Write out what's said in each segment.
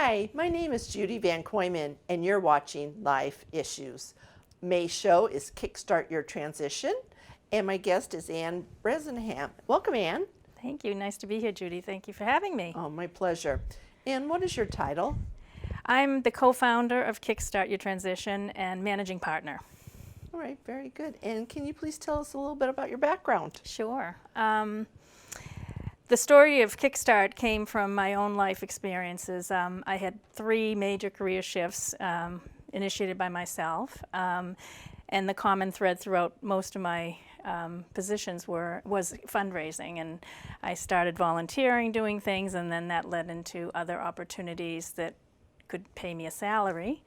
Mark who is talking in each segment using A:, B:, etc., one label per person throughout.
A: Hi, my name is Judy Van Koyman, and you're watching Life Issues. May's show is Kickstart Your Transition, and my guest is Ann Bresenham. Welcome, Ann.
B: Thank you. Nice to be here, Judy. Thank you for having me.
A: Oh, my pleasure. Ann, what is your title?
B: I'm the co-founder of Kickstart Your Transition and managing partner.
A: All right, very good. And can you please tell us a little bit about your background?
B: Sure. The story of Kickstart came from my own life experiences. I had 3 major career shifts initiated by myself, and the common thread throughout most of my positions was fundraising. And I started volunteering, doing things, and then that led into other opportunities that could pay me a salary.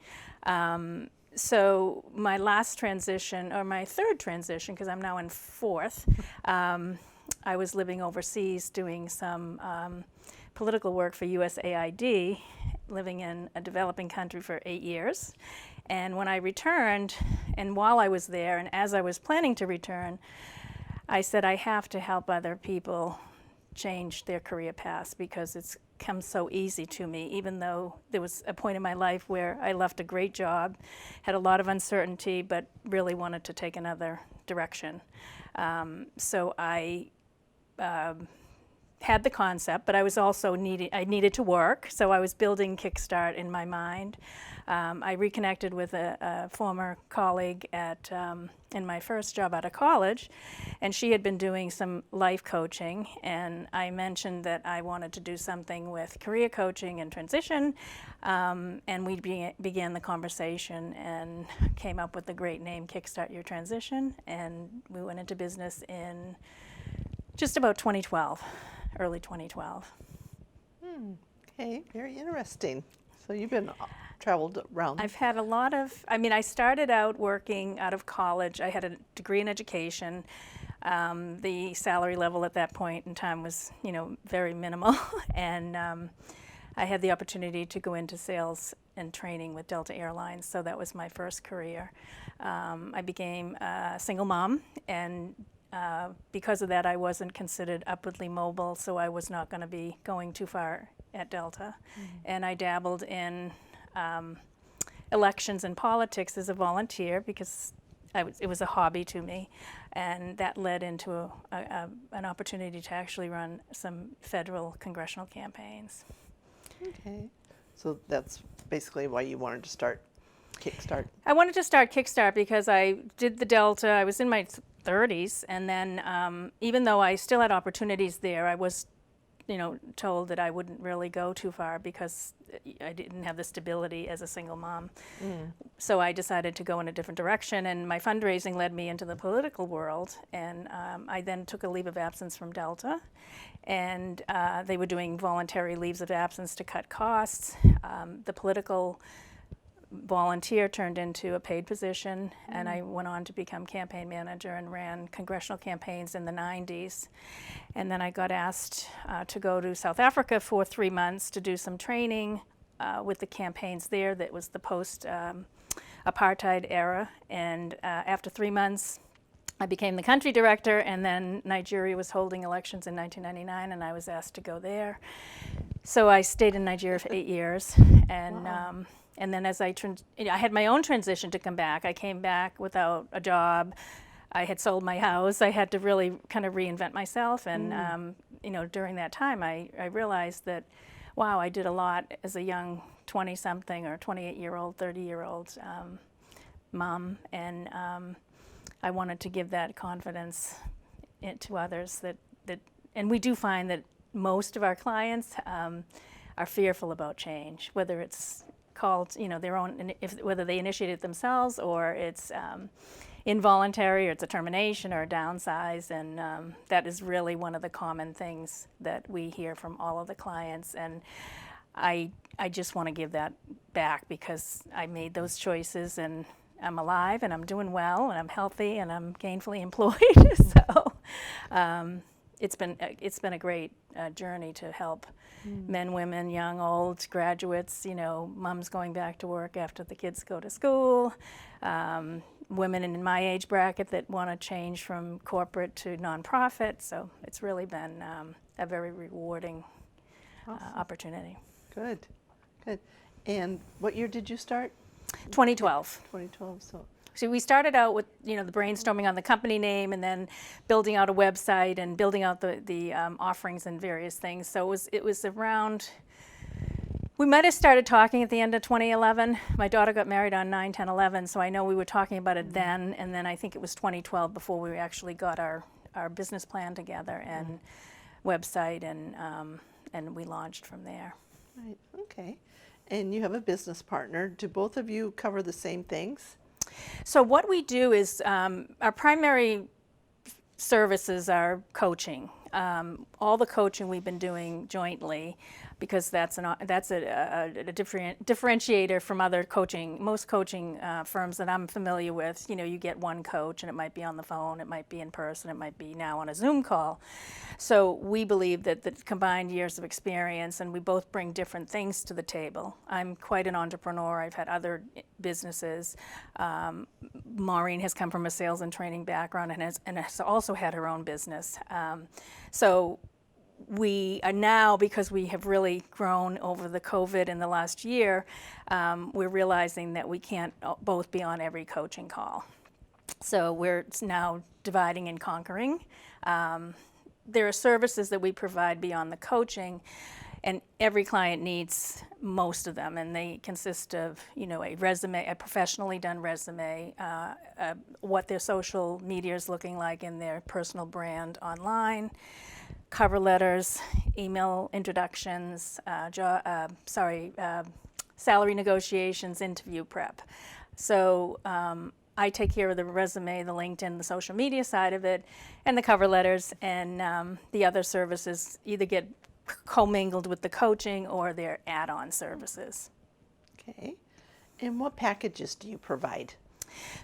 B: So my last transition, or my third transition, because I'm now in 4th, I was living overseas doing some political work for USAID, living in a developing country for 8 years. And when I returned, and while I was there, and as I was planning to return, I said I have to help other people change their career paths because it's come so easy to me, even though there was a point in my life where I left a great job, had a lot of uncertainty, but really wanted to take another direction. So I had the concept, but I was also I needed to work, so I was building Kickstart in my mind. I reconnected with a former colleague at in my first job out of college, and she had been doing some life coaching, and I mentioned that I wanted to do something with career coaching and transition, and we began the conversation and came up with the great name Kickstart Your Transition, and we went into business in just about 2012, early 2012.
A: Okay, very interesting. So you've been traveled around.
B: I've had a lot of, I started out working out of college. I had a degree in education. The salary level at that point in time was, very minimal. And I had the opportunity to go into sales and training with Delta Airlines. So that was my first career. I became a single mom, and because of that, I wasn't considered upwardly mobile, so I was not going to be going too far at Delta. And I dabbled in elections and politics as a volunteer because it was a hobby to me, and that led into an opportunity to actually run some federal congressional campaigns.
A: Okay, so that's basically why you wanted to start Kickstart.
B: I wanted to start Kickstart because I did the Delta. I was in my 30s, and then even though I still had opportunities there, I was told that I wouldn't really go too far because I didn't have the stability as a single mom. So I decided to go in a different direction, and my fundraising led me into the political world, and I then took a leave of absence from Delta, and they were doing voluntary leaves of absence to cut costs. The political volunteer turned into a paid position, and I went on to become campaign manager and ran congressional campaigns in the 90s. And then I got asked to go to South Africa for 3 months to do some training with the campaigns there. That was the post-apartheid era. And after 3 months, I became the country director, and then Nigeria was holding elections in 1999, and I was asked to go there. So I stayed in Nigeria for 8 years, and
A: Wow.
B: And then as I had my own transition to come back. I came back without a job. I had sold my house. I had to really kind of reinvent myself. And during that time, I realized that, wow, I did a lot as a young 20-something or 28-year-old, 30-year-old mom. And I wanted to give that confidence to others. And we do find that most of our clients are fearful about change, whether it's called, their own, whether they initiate it themselves or it's involuntary or it's a termination or a downsize, and that is really one of the common things that we hear from all of the clients. And I just want to give that back because I made those choices, and I'm alive and I'm doing well and I'm healthy and I'm gainfully employed. So it's been a great journey to help men, women, young, old, graduates, moms going back to work after the kids go to school, women in my age bracket that want to change from corporate to nonprofit. So it's really been a very rewarding opportunity.
A: Good. Good. And what year did you start?
B: 2012.
A: 2012.
B: So we started out with the brainstorming on the company name, and then building out a website and building out the offerings and various things. So it was around. We might have started talking at the end of 2011. My daughter got married on 9/10/11, so I know we were talking about it then. And then I think it was 2012 before we actually got our business plan together and website, and we launched from there.
A: Right. Okay. And you have a business partner. Do both of you cover the same things?
B: So what we do is our primary services are coaching. All the coaching we've been doing jointly, because that's a differentiator from other coaching. Most coaching firms that I'm familiar with, you get one coach, and it might be on the phone, it might be in person, it might be now on a Zoom call. So we believe that the combined years of experience, and we both bring different things to the table. I'm quite an entrepreneur. I've had other businesses. Maureen has come from a sales and training background and has also had her own business. So we are now, because we have really grown over the COVID in the last year, we're realizing that we can't both be on every coaching call. So we're now dividing and conquering. There are services that we provide beyond the coaching, and every client needs most of them, and they consist of, a resume, a professionally done resume, what their social media is looking like in their personal brand online, cover letters, email introductions, salary negotiations, interview prep. So I take care of the resume, the LinkedIn, the social media side of it, and the cover letters, and the other services either get commingled with the coaching or their add-on services.
A: Okay. And what packages do you provide?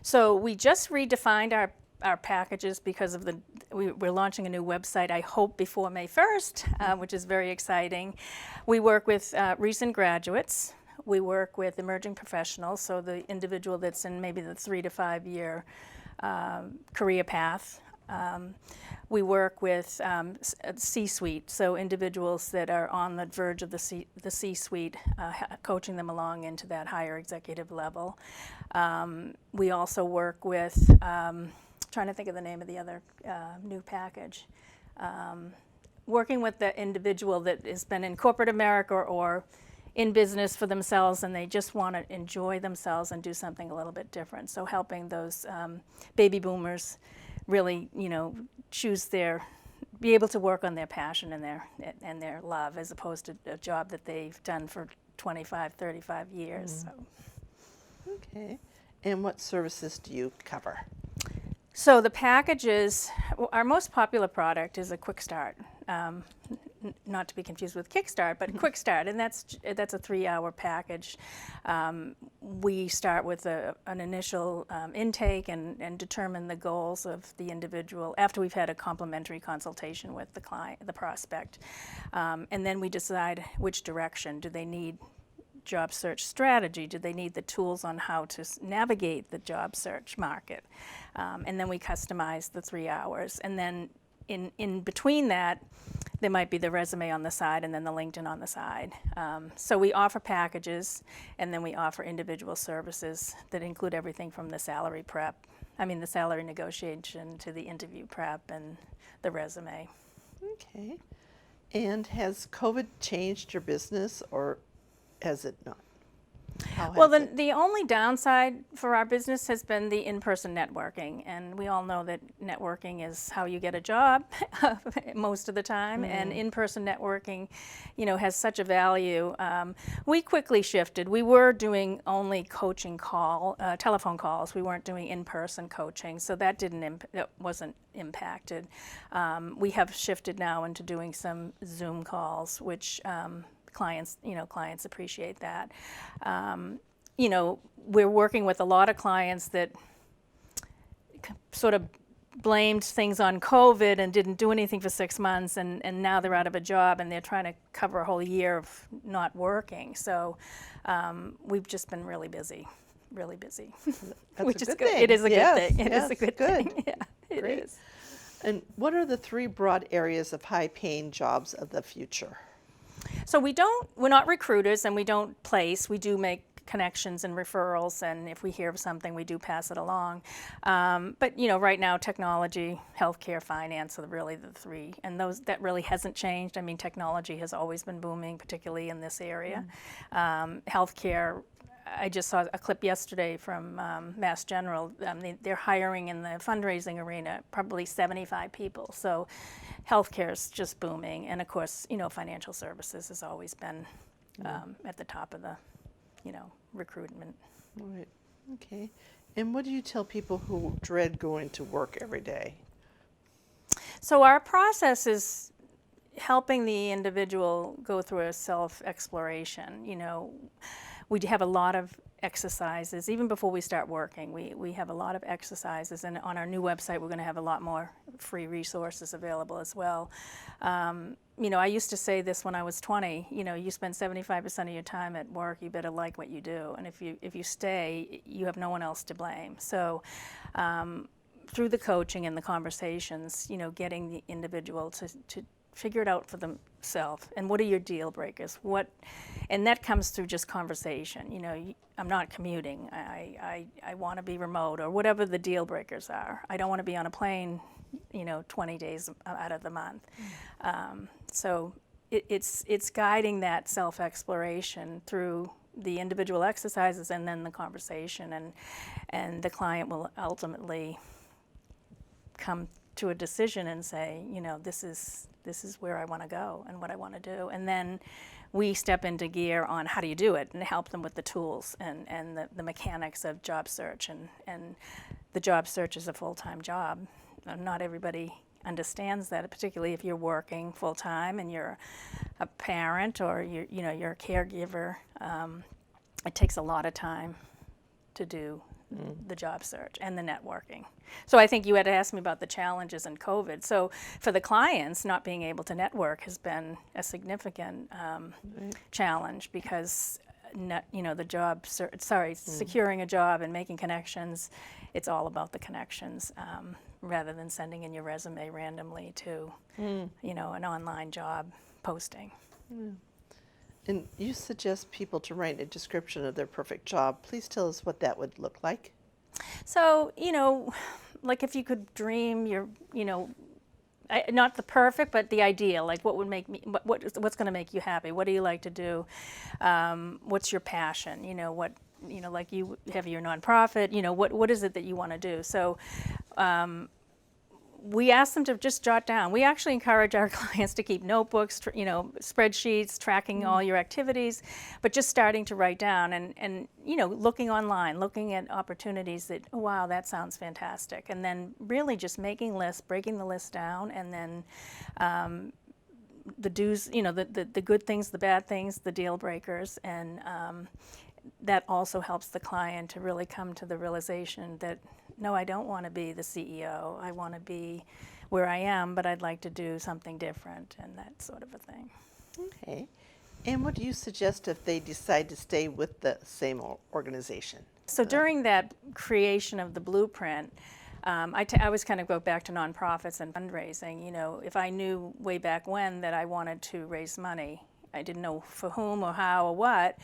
B: So we just redefined our packages because of we're launching a new website, I hope before May 1st, which is very exciting. We work with recent graduates. We work with emerging professionals, so the individual that's in maybe the 3 to 5 year career path. We work with C-suite, so individuals that are on the verge of the C-suite, coaching them along into that higher executive level. We also work with, trying to think of the name of the other new package, working with the individual that has been in corporate America or in business for themselves, and they just want to enjoy themselves and do something a little bit different. So helping those baby boomers really, be able to work on their passion and their love, as opposed to a job that they've done for 25, 35 years. So.
A: Okay. And what services do you cover?
B: So the packages, our most popular product is a Quick Start. Not to be confused with Kickstart, but Quick Start, and that's a 3-hour package. We start with an initial intake and determine the goals of the individual after we've had a complimentary consultation with the client, the prospect, and then we decide which direction. Do they need job search strategy? Do they need the tools on how to navigate the job search market? And then we customize the 3 hours, and then in between that, there might be the resume on the side and then the LinkedIn on the side. So we offer packages, and then we offer individual services that include everything from the salary negotiation to the interview prep and the resume.
A: Okay. And has COVID changed your business, or has it not?
B: Well, the only downside for our business has been the in-person networking, and we all know that networking is how you get a job most of the time, and in-person networking, has such a value. We quickly shifted. We were doing only coaching telephone calls. We weren't doing in-person coaching, so that wasn't impacted. We have shifted now into doing some Zoom calls, which clients appreciate that. We're working with a lot of clients that sort of blamed things on COVID and didn't do anything for 6 months, and now they're out of a job and they're trying to cover a whole year of not working. So we've just been really busy.
A: That's
B: which
A: a
B: is
A: good
B: good.
A: thing.
B: It is a
A: Yes,
B: good thing. It is
A: yes,
B: a good
A: good.
B: thing. Yeah, it
A: Great.
B: is.
A: And what are the 3 broad areas of high-paying jobs of the future?
B: So we're not recruiters and we don't place, we do make connections and referrals, and if we hear of something, we do pass it along. But right now, technology, healthcare, finance are really the three, and that really hasn't changed. I mean, technology has always been booming, particularly in this area. Healthcare, I just saw a clip yesterday from Mass General. They're hiring in the fundraising arena probably 75 people. So healthcare is just booming, and of course, financial services has always been at the top of the recruitment.
A: Right. Okay. And what do you tell people who dread going to work every day?
B: So our process is helping the individual go through a self-exploration. We have a lot of exercises. Even before we start working, we have a lot of exercises, and on our new website we're going to have a lot more free resources available as well. I used to say this when I was 20, you spend 75% of your time at work, you better like what you do, and if you stay, you have no one else to blame. So through the coaching and the conversations, getting the individual to figure it out for themselves, and what are your deal breakers, and that comes through just conversation. I'm not commuting, I want to be remote, or whatever the deal breakers are. I don't want to be on a plane 20 days out of the month. So it's guiding that self-exploration through the individual exercises and then the conversation, and the client will ultimately come to a decision and say, this is where I want to go and what I want to do. And then we step into gear on how do you do it and help them with the tools and the mechanics of job search. And the job search is a full-time job. Not everybody understands that, particularly if you're working full-time and you're a parent or you're a caregiver. It takes a lot of time to do the job search and the networking. So I think you had asked me about the challenges in COVID. So for the clients, not being able to network has been a significant challenge, because the job securing a job and making connections, it's all about the connections, rather than sending in your resume randomly to an online job posting.
A: And you suggest people to write a description of their perfect job. Please tell us what that would look like.
B: So, like if you could dream your, not the perfect, but the ideal, like what would make me, what's going to make you happy? What do you like to do? What's your passion? Like you have your nonprofit, what is it that you want to do? So, we ask them to just jot down. We actually encourage our clients to keep notebooks, spreadsheets, tracking all your activities, but just starting to write down and looking online, looking at opportunities that, oh, wow, that sounds fantastic. And then really just making lists, breaking the list down, and then the do's, the good things, the bad things, the deal breakers, and that also helps the client to really come to the realization that, no, I don't want to be the CEO. I want to be where I am, but I'd like to do something different, and that sort of a thing.
A: Okay. And what do you suggest if they decide to stay with the same organization?
B: So during that creation of the blueprint, I always kind of go back to nonprofits and fundraising. If I knew way back when that I wanted to raise money, I didn't know for whom or how or what,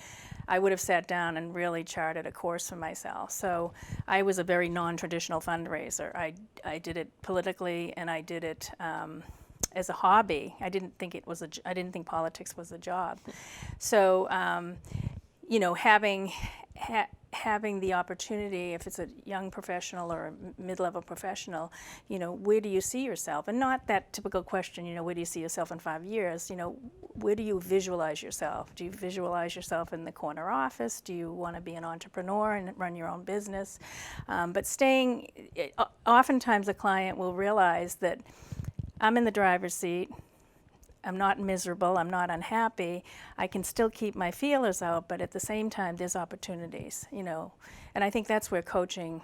B: I would have sat down and really charted a course for myself. So I was a very non-traditional fundraiser. I did it politically, and I did it as a hobby. I didn't think politics was a job. So having the opportunity, if it's a young professional or a mid-level professional, where do you see yourself? And not that typical question, where do you see yourself in 5 years? Where do you visualize yourself? Do you visualize yourself in the corner office? Do you want to be an entrepreneur and run your own business? But oftentimes a client will realize that I'm in the driver's seat. I'm not miserable, I'm not unhappy, I can still keep my feelers out, but at the same time there's opportunities, And I think that's where coaching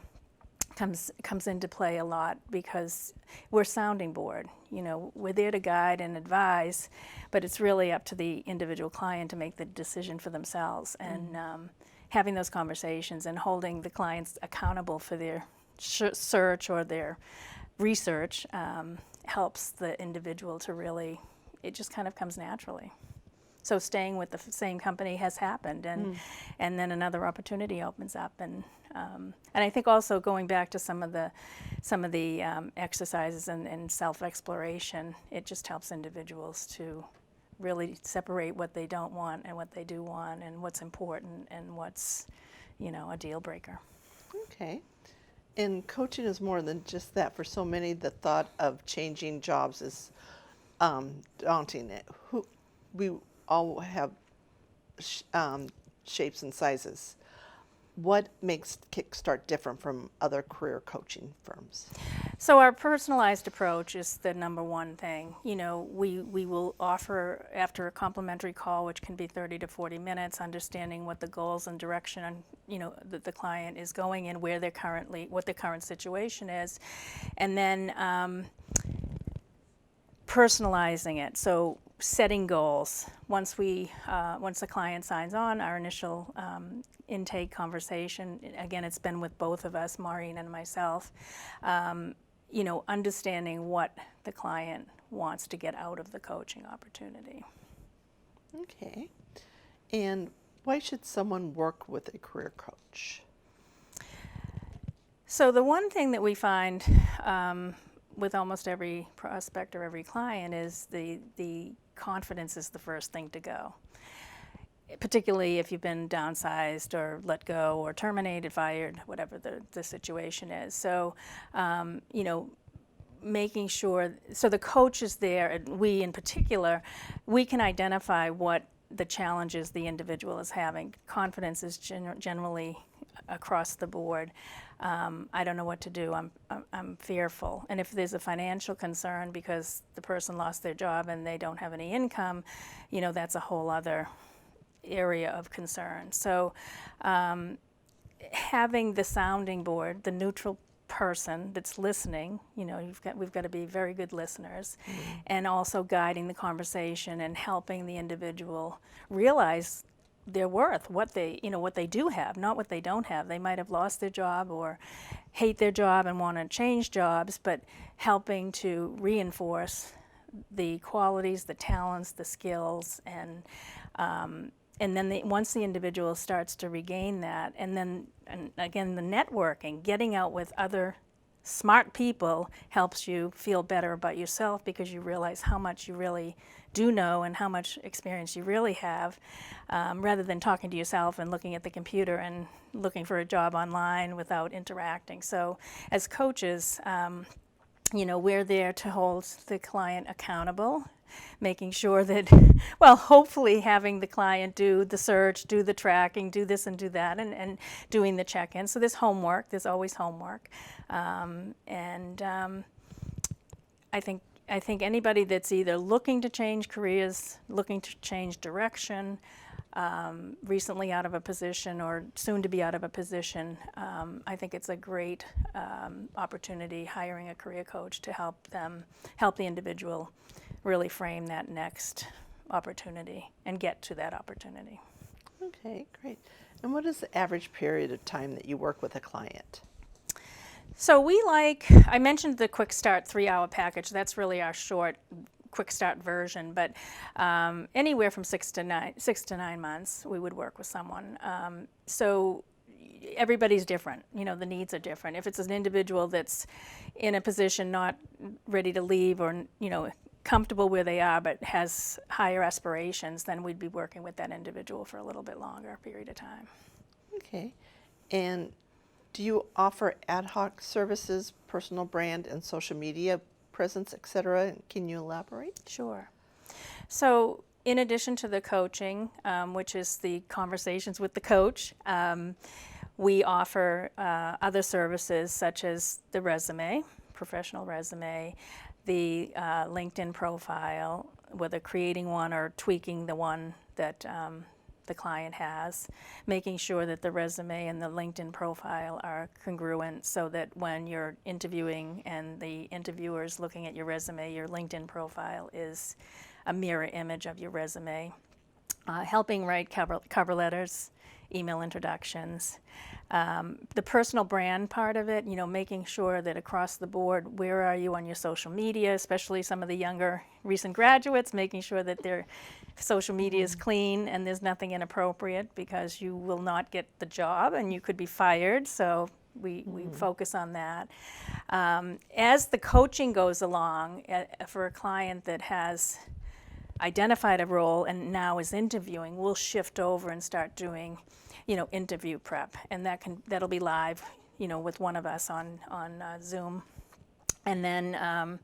B: comes into play a lot, because we're sounding board, we're there to guide and advise, but it's really up to the individual client to make the decision for themselves. And having those conversations and holding the clients accountable for their search or their research helps the individual to really, it just kind of comes naturally. so staying with the same company has happened, and then another opportunity opens up, and I think also going back to some of the exercises and self-exploration, it just helps individuals to really separate what they don't want and what they do want, and what's important and what's, a deal breaker.
A: Okay. And coaching is more than just that. For so many, the thought of changing jobs is daunting. We all have shapes and sizes. What makes Kickstart different from other career coaching firms?
B: So our personalized approach is the number one thing. We will offer, after a complimentary call, which can be 30 to 40 minutes, understanding what the goals and direction, that the client is going in, what their current situation is, and then personalizing it. So setting goals. Once the client signs on, our initial intake conversation, again, it's been with both of us, Maureen and myself, understanding what the client wants to get out of the coaching opportunity.
A: Okay. And why should someone work with a career coach?
B: So the one thing that we find with almost every prospect or every client is the confidence is the first thing to go. Particularly if you've been downsized or let go or terminated, fired, whatever the situation is. So, making sure, so the coach is there, and we in particular, we can identify what the challenges the individual is having. Confidence is generally across the board. I don't know what to do. I'm fearful. And if there's a financial concern because the person lost their job and they don't have any income, that's a whole other area of concern. So having the sounding board, the neutral person that's listening, we've got to be very good listeners, and also guiding the conversation and helping the individual realize their worth, what they do have, not what they don't have. They might have lost their job or hate their job and want to change jobs, but helping to reinforce the qualities, the talents, the skills, and then once the individual starts to regain that, and again, the networking, getting out with other smart people helps you feel better about yourself, because you realize how much you really do know and how much experience you really have, rather than talking to yourself and looking at the computer and looking for a job online without interacting. So as coaches, we're there to hold the client accountable, making sure that, hopefully having the client do the search, do the tracking, do this and do that, and doing the check-in. So there's homework, there's always homework. I think anybody that's either looking to change careers, looking to change direction, recently out of a position or soon to be out of a position, I think it's a great opportunity, hiring a career coach to help the individual really frame that next opportunity and get to that opportunity.
A: Okay, great. And what is the average period of time that you work with a client?
B: So I mentioned the Quick Start 3-hour package. That's really our short Quick Start version, but anywhere from 6 to 9 months we would work with someone. So everybody's different, the needs are different. If it's an individual that's in a position not ready to leave, or comfortable where they are but has higher aspirations, then we'd be working with that individual for a little bit longer period of time.
A: Okay. And do you offer ad hoc services, personal brand and social media presence, etc.? Can you elaborate?
B: Sure. So in addition to the coaching, which is the conversations with the coach, we offer other services such as the resume, professional resume, the LinkedIn profile, whether creating one or tweaking the one that the client has, making sure that the resume and the LinkedIn profile are congruent, so that when you're interviewing and the interviewer is looking at your resume, your LinkedIn profile is a mirror image of your resume. Helping write cover letters email introductions. The personal brand part of it, making sure that across the board, where are you on your social media, especially some of the younger recent graduates, making sure that their social media is clean and there's nothing inappropriate, because you will not get the job and you could be fired. So we focus on that. As the coaching goes along, for a client that has identified a role and now is interviewing, we'll shift over and start doing interview prep, and that'll be live, with one of us on Zoom, and then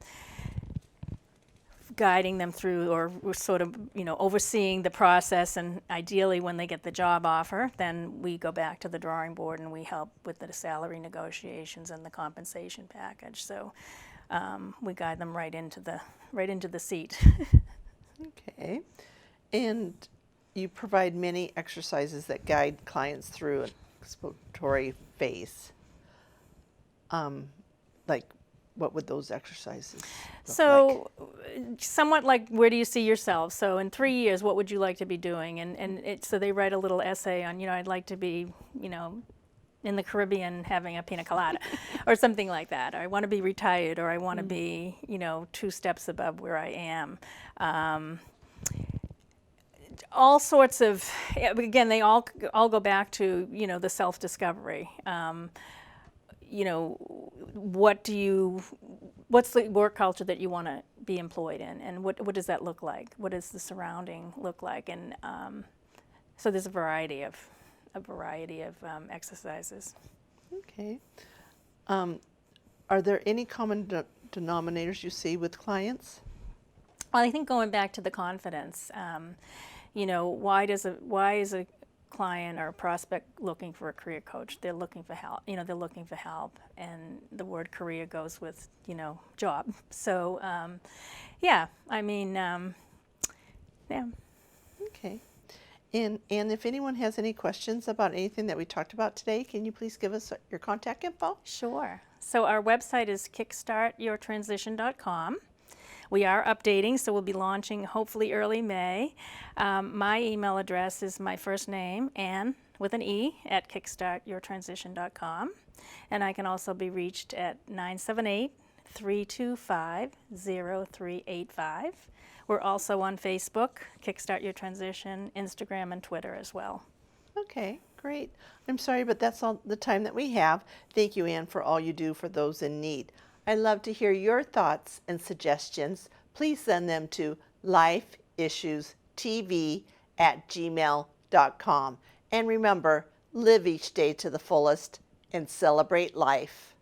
B: guiding them through, or sort of overseeing the process. And ideally, when they get the job offer, then we go back to the drawing board and we help with the salary negotiations and the compensation package. So we guide them right into the seat.
A: Okay. And you provide many exercises that guide clients through an exploratory phase. Like, what would those exercises look
B: So, somewhat like, where do you see yourself? So, in 3 years, what would you like to be doing? So they write a little essay on, I'd like to be, in the Caribbean having a pina colada, or something like that. Or I want to be retired, or I want to be, 2 steps above where I am. All sorts of, again, they all go back to, the self-discovery. What's the work culture that you want to be employed in, and what does that look like? What does the surrounding look like? And so there's a variety of exercises.
A: Okay. Are there any common denominators you see with clients?
B: Well, I think going back to the confidence, why is a client or a prospect looking for a career coach? They're looking for help. They're looking for help, and the word career goes with job. So, yeah.
A: Okay. And if anyone has any questions about anything that we talked about today, can you please give us your contact info?
B: Sure. So our website is kickstartyourtransition.com. We are updating, so we'll be launching hopefully early May. My email address is my first name, Ann, with an E, at kickstartyourtransition.com. And I can also be reached at 978-325-0385. We're also on Facebook, Kickstart Your Transition, Instagram, and Twitter as well.
A: Okay, great. I'm sorry, but that's all the time that we have. Thank you, Ann, for all you do for those in need. I'd love to hear your thoughts and suggestions. Please send them to lifeissuestv@gmail.com. And remember, live each day to the fullest and celebrate life.